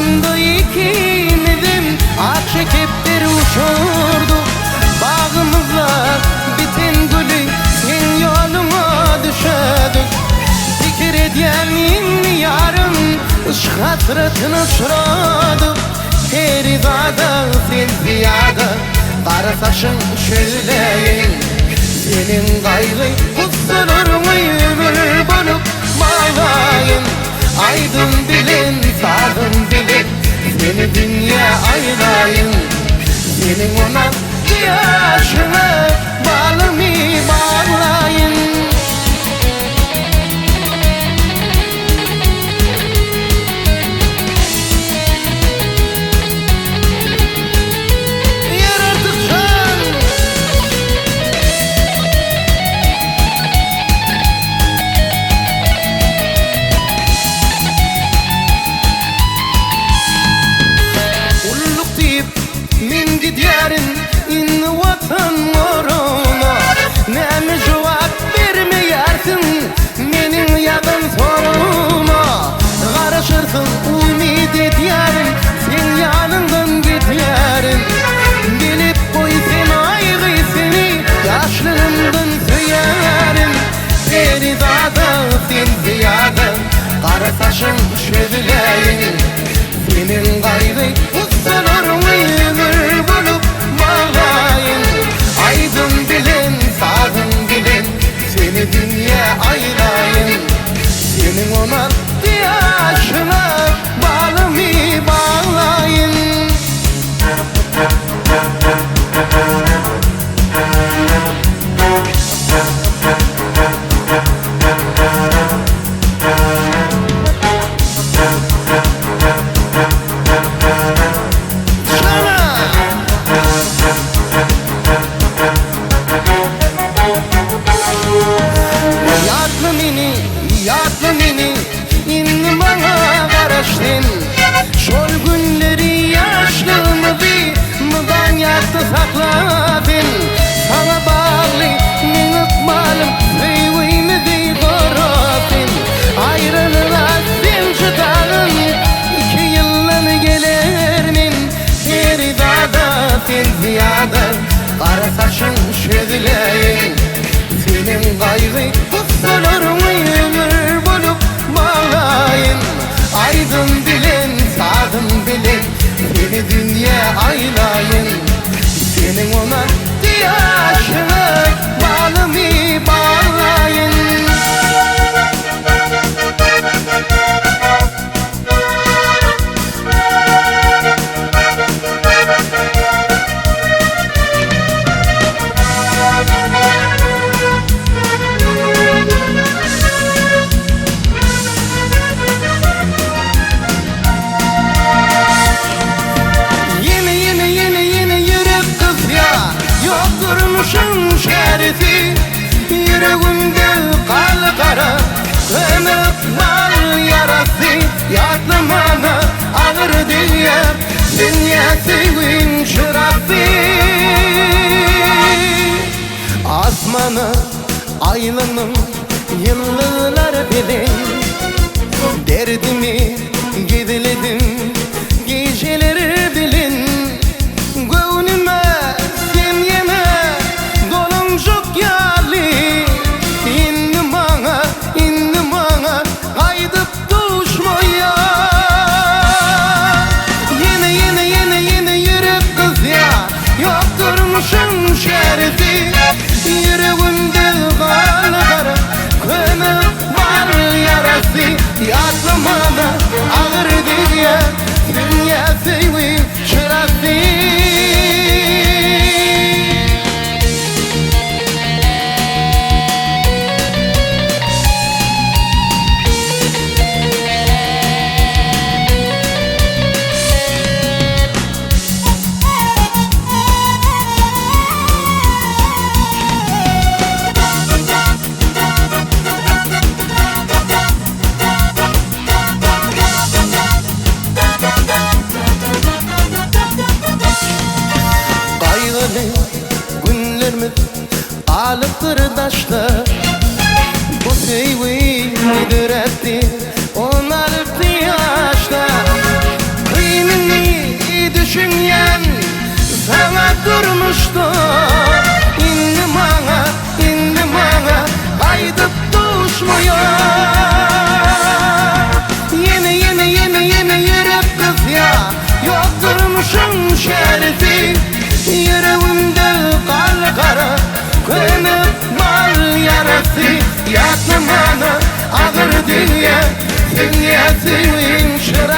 Bağrımda ikimizim ak çekiptir uçurdu. Bağımızda biten gülü sen yoluna düşedük. Fikir edyemin yarın ışk hasretini uçuradı. Ferizada sen ziyada kara saçın şöyleyin. Senin gayrı kusurunu ömür bulup bağlayın. Aydın bilin, sağın bilin, seni dünya aylayın. Senin ona yaşını bağlımı bağlayın. İnni vatan uğruna Nemi cevap vermeyersin menin yadan soruma. Karışırsın umid edyerim sen yanından gityerim. Bilip koy sen aygısını yaşlığımdan süyerim. Ferizada sen ziyada kara saçın şözleyin. Senin gayrı kusurunu ömür bulup bağlayın. Aydın bilin, sağın bilin, seni dünya aylayın. Senin ona yaşına bağlımı bağlayın. Yatlı mini inni bana karıştın. Şol günleri yaşlığımızı mıdan yattı sakladın. Sana bağlı min ıkmalım sevgimizi korasın. Ayrılığa sen çıtağın 2 yılını gelirmin. Ferizada sen ziyada kara saçın şözleyin. Senin gayrı kusurunu ömür bulup bağlayın. Aydın bilin, sağın bilin, seni dünya aylayın. Senin ona yaşını bağlımı bağlayın. Durmuşum şerifi yüreğimde kal kara. Ömür var yarası yatlamana ağır diye. Dünya sevin şırafı asmanı aylanım yıllar bilin. Derdimi gidiledim geceleri bilin. Gönlüme sen yeme dolumcuk yali. İnni bana kaydıp düşmaya. Yine yürek kız ya. Yok durmuşum şerifi yüreğimde kal kara. Kömür var yarası yatlamana Indi mana Aydıp tuşmuyor. Yeni yürüp kız ya, yok durmuşum şerifi. Yüreğimde kal kara, könüp mal yarası. Yatma bana ağır diye, sen yesin şıra.